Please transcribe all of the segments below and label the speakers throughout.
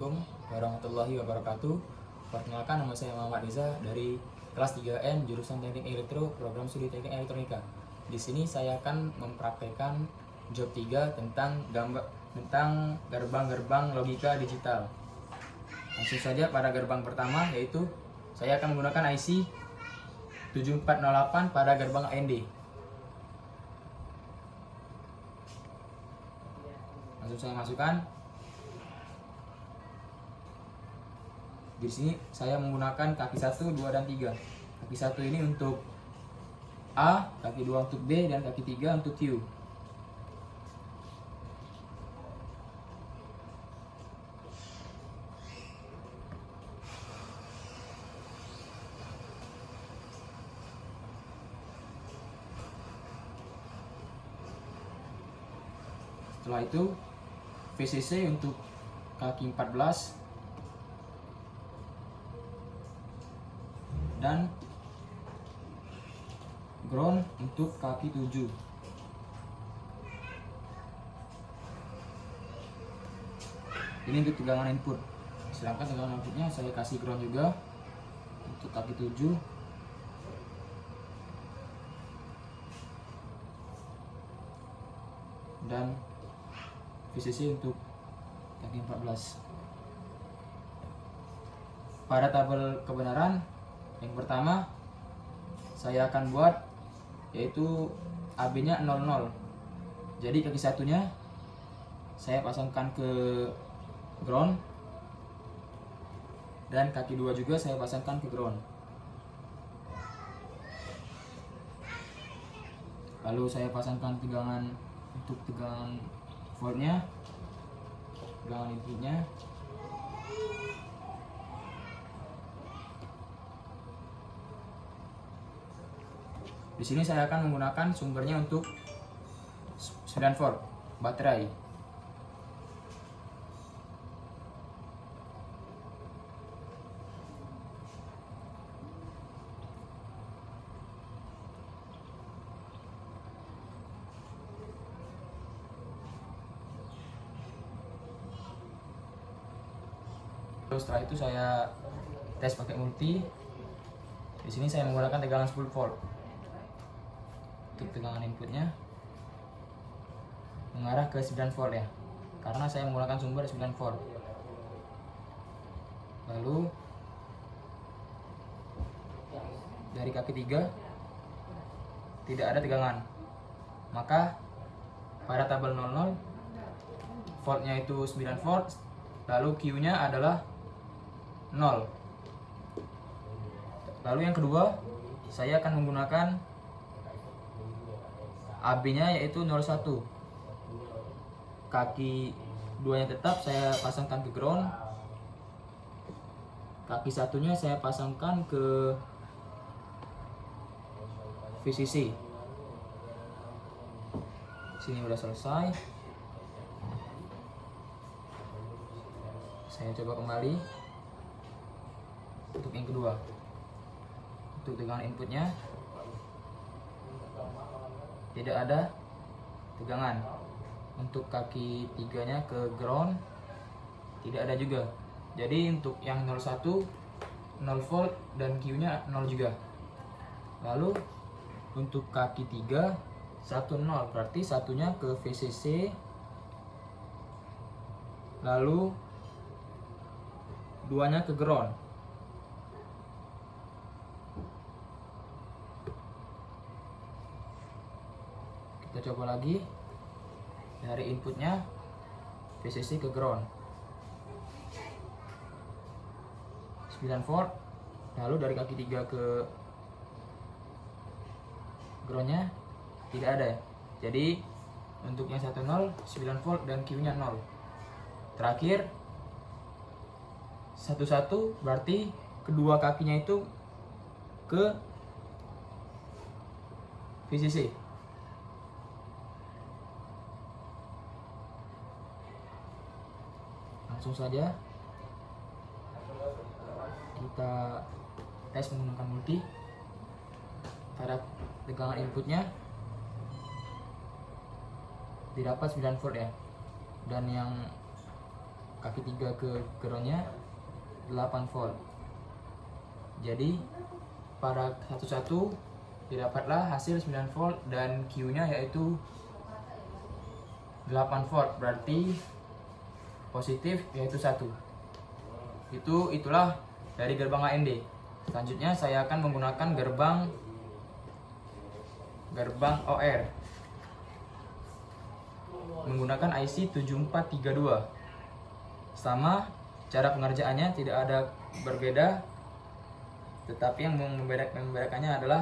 Speaker 1: Assalamualaikum warahmatullahi wabarakatuh. Perkenalkan, nama saya Muhammad Riza dari kelas 3N jurusan Teknik Elektro, program studi Teknik Elektronika. Di sini saya akan mempraktekkan job 3 tentang gerbang-gerbang logika digital. Langsung saja pada gerbang pertama, yaitu saya akan menggunakan IC 7408 pada gerbang AND. Langsung saya masukkan. Di sini saya menggunakan kaki 1, 2, dan 3. Kaki 1 ini untuk A, kaki 2 untuk B, dan kaki 3 untuk Q. Setelah itu VCC untuk kaki 14 dan ground untuk kaki 7. Ini untuk tegangan input. Sedangkan tegangan outputnya saya kasih ground juga untuk kaki 7. Dan VCC untuk kaki 14. Pada tabel kebenaran yang pertama saya akan buat yaitu AB nya 00. Jadi kaki satunya saya pasangkan ke ground dan kaki 2 juga saya pasangkan ke ground. Lalu saya pasangkan tegangan untuk tegangan voltnya, tegangan inputnya. Di sini saya akan menggunakan sumbernya untuk 9 volt baterai. Terus setelah itu saya tes pakai multi. Di sini saya menggunakan tegangan 10 volt. Untuk tegangan inputnya mengarah ke 9 volt ya, karena saya menggunakan sumber 9 volt. Lalu dari kaki 3 tidak ada tegangan, maka pada tabel 00 voltnya itu 9 volt, lalu Q nya adalah 0. Lalu yang kedua saya akan menggunakan AB nya yaitu 01. Kaki 2 nya tetap saya pasangkan ke ground, kaki satunya saya pasangkan ke VCC. Sini udah selesai. Saya coba kembali untuk yang kedua. Untuk tegangan inputnya tidak ada tegangan. Untuk kaki 3 nya ke ground tidak ada juga. Jadi untuk yang 01 0 volt dan Q nya 0 juga. Lalu untuk kaki 3 1 0, berarti satunya ke VCC, lalu 2 nya ke ground. Kita coba lagi dari inputnya VCC ke ground 9 volt, lalu dari kaki 3 ke groundnya tidak ada ya. Jadi untuk yang 10 9 volt dan Q nya 0. Terakhir 11 berarti kedua kakinya itu ke VCC. Langsung saja kita tes menggunakan multi. Pada tegangan inputnya didapat 9 volt ya, dan yang kaki 3 ke groundnya 8 volt. Jadi pada satu-satu didapatlah hasil 9 volt dan Q nya yaitu 8 volt, berarti positif yaitu 1. Itulah dari gerbang AND. Selanjutnya saya akan menggunakan gerbang OR menggunakan IC 7432. Sama, cara pengerjaannya tidak ada berbeda, tetapi yang membedakannya adalah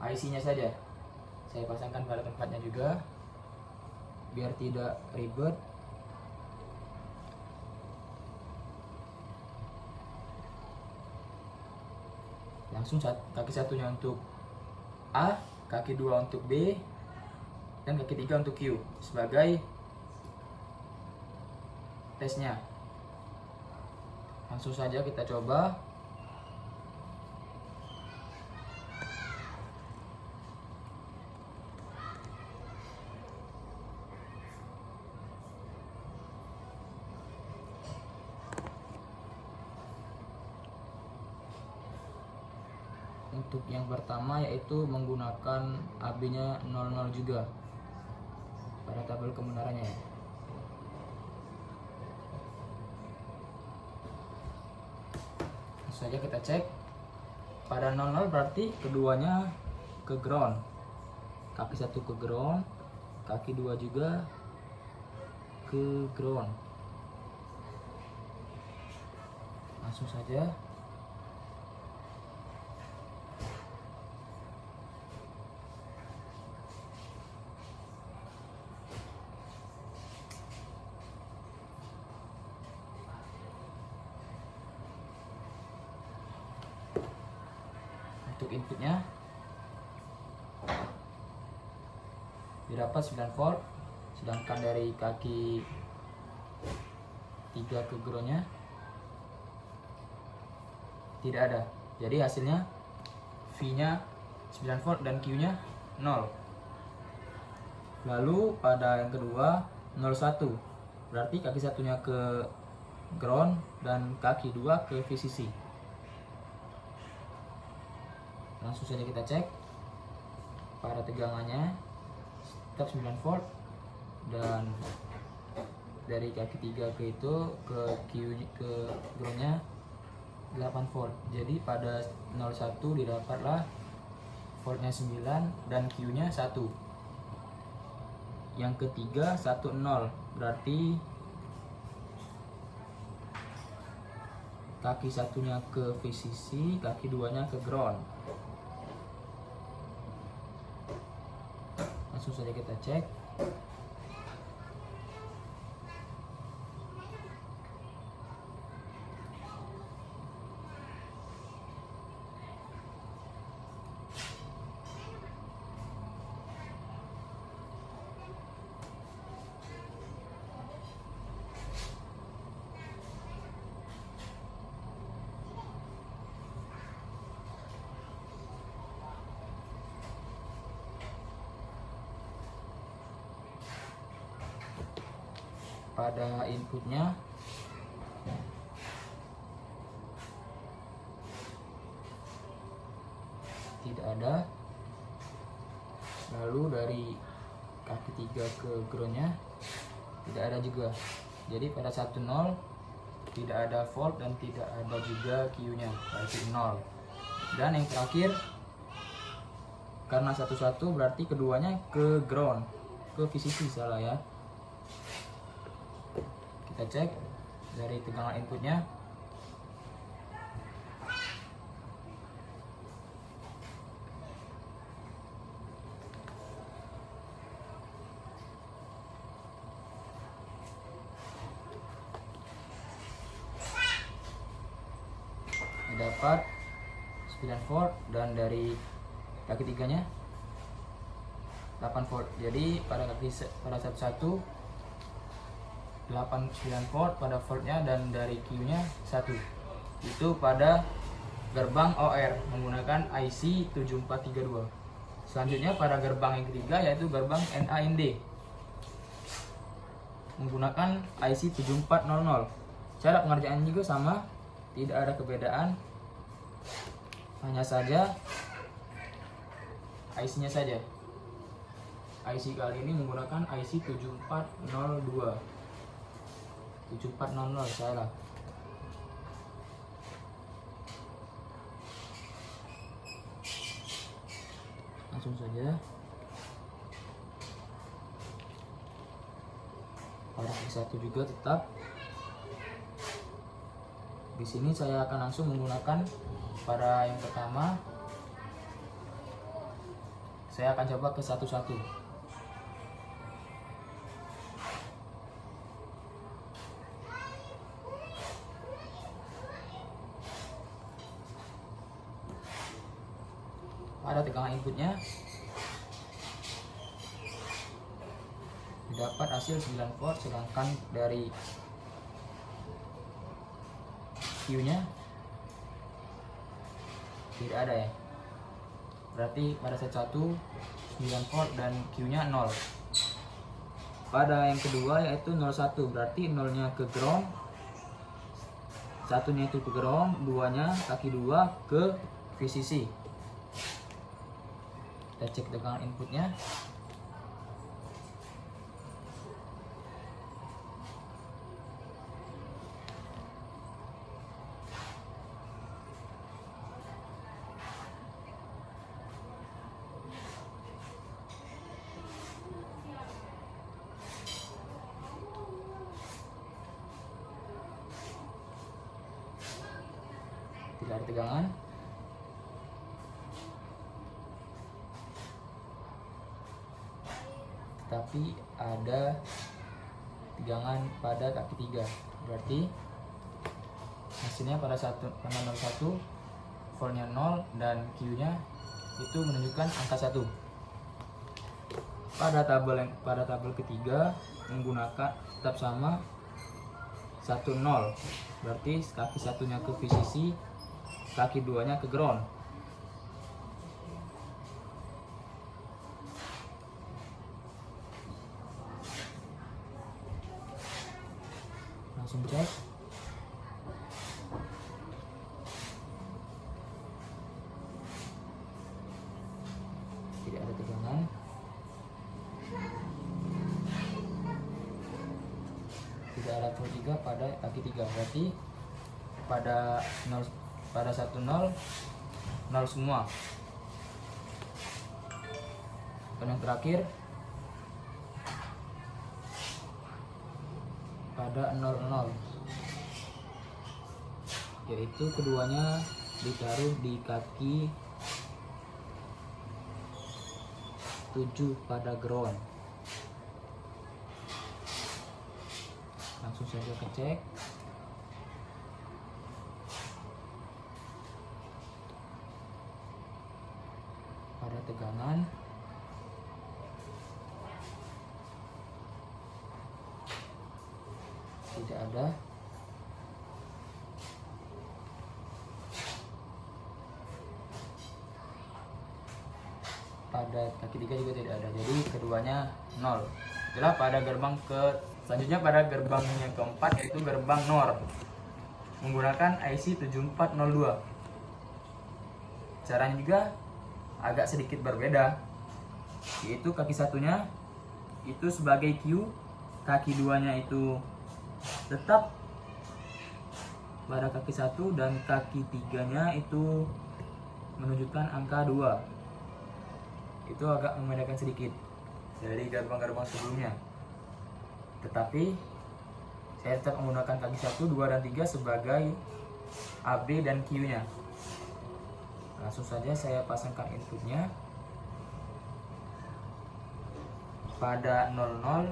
Speaker 1: IC-nya saja. Saya pasangkan pada tempatnya juga biar tidak ribet. Langsung kaki satunya untuk A, kaki 2 untuk B, dan kaki 3 untuk Q sebagai tesnya. Langsung saja kita coba. Untuk yang pertama yaitu menggunakan AB-nya 00 juga pada tabel kebenarannya ya. Langsung saja kita cek. Pada 00 berarti keduanya ke ground. Kaki 1 ke ground, kaki 2 juga ke ground. Langsung saja. Untuk inputnya didapat 9 volt, sedangkan dari kaki 3 ke groundnya tidak ada. Jadi hasilnya V nya 9 volt dan Q nya 0. Lalu pada yang kedua 01, berarti kaki satunya ke ground dan kaki 2 ke VCC. Langsung saja kita cek. Pada tegangannya tetap 9 volt dan dari kaki 3 ke itu ke Q ke groundnya 8 volt. Jadi pada 01 didapatlah voltnya 9 dan Q nya 1. Yang ketiga 10, berarti kaki satunya ke VCC, kaki 2 nya ke ground. Langsung saja kita cek. Pada inputnya tidak ada. Lalu dari kaki 3 ke groundnya tidak ada juga. Jadi pada 10 tidak ada volt dan tidak ada juga Q nya, berarti 0. Dan yang terakhir karena 11 berarti keduanya ke ground, ke VCC, salah ya. Kita cek dari tegangan inputnya. Dapat 9 volt dan dari kaki 3 nya 8 volt. Jadi pada 11 9 volt pada voltnya dan dari Q nya 1. Itu pada gerbang OR menggunakan IC 7432. Selanjutnya pada gerbang yang ketiga yaitu gerbang NAND. menggunakan IC 7400. Cara pengerjaan juga sama, tidak ada perbedaan, hanya saja IC-nya saja. IC kali ini menggunakan IC 7402. 7400 salah. Langsung saja. Pada satu juga tetap. Di sini saya akan langsung menggunakan pada yang pertama. Saya akan coba ke satu-satu. Pada tegangan inputnya dapat hasil 9 volt, sedangkan dari Q nya tidak ada ya, berarti pada set 1 9 volt dan Q nya 0. Pada yang kedua yaitu 01, berarti 0 nya ke ground, 1 nya itu ke ground, 2 nya kaki 2 ke VCC. Kita cek tegangan inputnya. Tidak ada tegangan. Tapi ada tegangan pada kaki 3, berarti hasilnya pada 01 voltnya 0 dan Q nya itu menunjukkan angka 1. Pada tabel ketiga menggunakan tetap sama 10, berarti kaki 1 nya ke VCC, kaki 2 nya ke ground. Langsung cek. Tidak ada tegangan. Tidak ada volt juga pada kaki 3, berarti pada 10 0 semua. Dan yang terakhir pada 00, yaitu keduanya ditaruh di kaki 7 pada ground. Langsung saja cek. Pada tegangan tidak ada. Pada kaki 3 juga tidak ada, jadi keduanya 0. Itulah pada gerbang selanjutnya pada gerbang yang keempat, yaitu gerbang NOR menggunakan IC 7402. Caranya juga agak sedikit berbeda, yaitu kaki 1-nya itu sebagai Q, kaki 2-nya itu tetap pada kaki 1 dan kaki 3-nya itu menunjukkan angka 2. Itu agak membedakan sedikit dari gerbang-gerbang sebelumnya. Tetapi saya tetap menggunakan kaki 1, 2, dan 3 sebagai AB dan Q-nya. Langsung saja saya pasangkan inputnya. Pada 00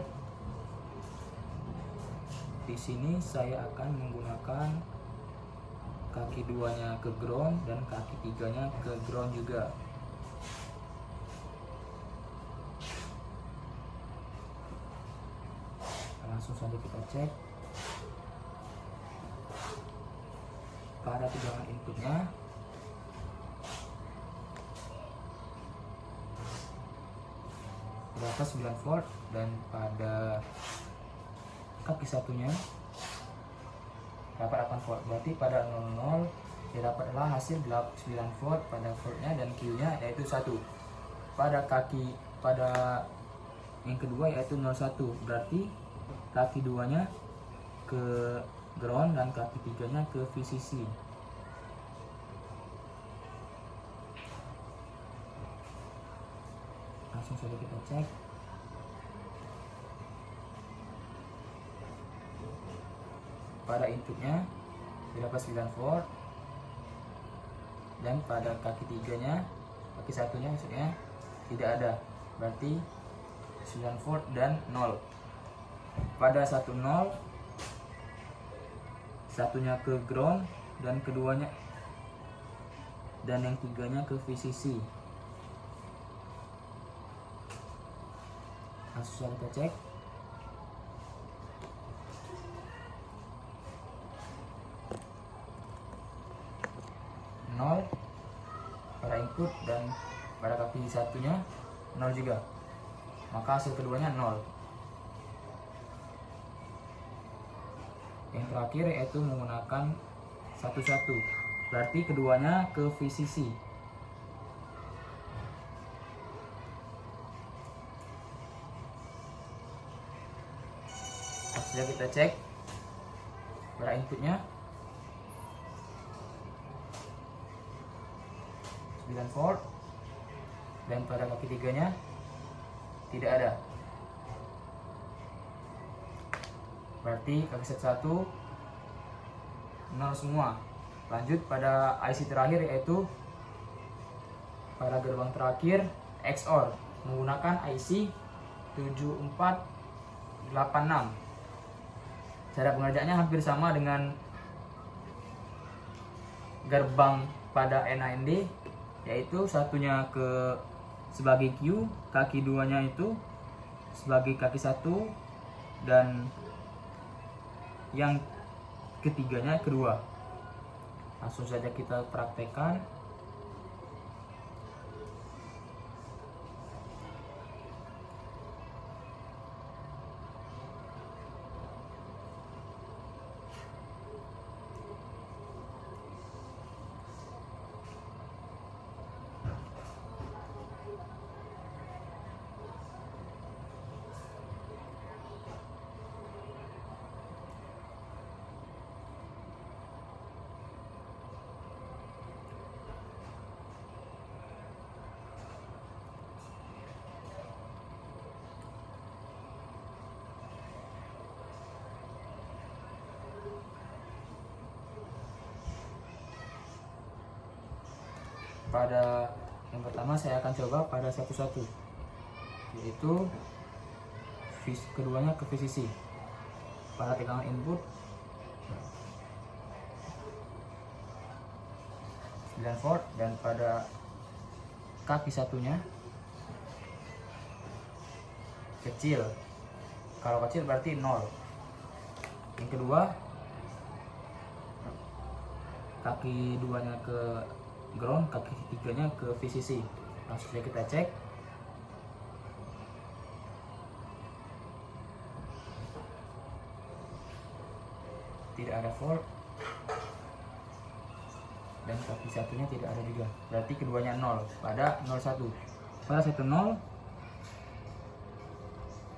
Speaker 1: di sini saya akan menggunakan kaki 2-nya ke ground dan kaki 3-nya ke ground juga. Langsung saja kita cek. Pada tegangan inputnya berapa 9 volt, dan pada kaki satunya dapat 8 volt. Berarti pada 00 didapatlah hasil 9 volt pada voltnya, dan Q-nya yaitu 1. Pada yang kedua yaitu 01, berarti kaki 2-nya ke ground dan kaki 3-nya ke VCC. Langsung saja kita cek. Pada inputnya didapat 9 volt, dan pada kaki 3-nya, kaki satunya maksudnya, tidak ada, berarti 9 volt dan 0. Pada 10, satunya ke ground dan keduanya dan yang 3-nya ke VCC. Langsung saja kita cek. Pada input, dan pada kaki satunya 0 juga, maka hasil keduanya 0. Yang terakhir yaitu menggunakan 11, berarti keduanya ke VCC. Sudah kita cek pada inputnya 9 volt, dan pada kaki 3-nya tidak ada, berarti kaki set 1 0 semua. Lanjut pada IC terakhir, yaitu pada gerbang terakhir XOR menggunakan IC 7486. Cara pengerjaannya hampir sama dengan gerbang pada NAND, yaitu satunya ke sebagai Q, kaki 2-nya itu sebagai kaki 1, dan yang ketiganya kedua. Langsung saja kita praktekkan. Pada yang pertama saya akan coba pada 11, yaitu keduanya ke VCC. Pada tegangan input 9 volt, dan pada kaki satunya kecil. Kalau kecil berarti 0. Yang kedua, kaki 2-nya ke ground, kaki 3-nya ke VCC. Langsung saja kita cek. Tidak ada volt, dan kaki satunya tidak ada juga, berarti keduanya 0 pada 01. Pada 10,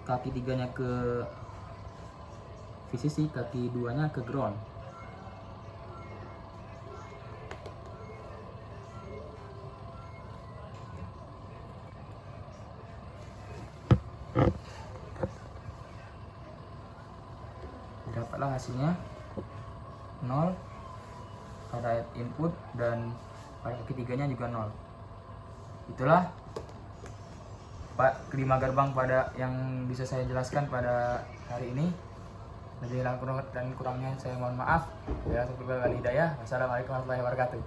Speaker 1: kaki 3-nya ke VCC, kaki 2-nya ke ground. Dapatlah hasilnya 0 pada input, dan pada kaki 3-nya juga 0. Itulah kelima gerbang pada yang bisa saya jelaskan pada hari ini. Lebih dan kurangnya saya mohon maaf. Ya, Hidayah. Wassalamualaikum warahmatullahi wabarakatuh.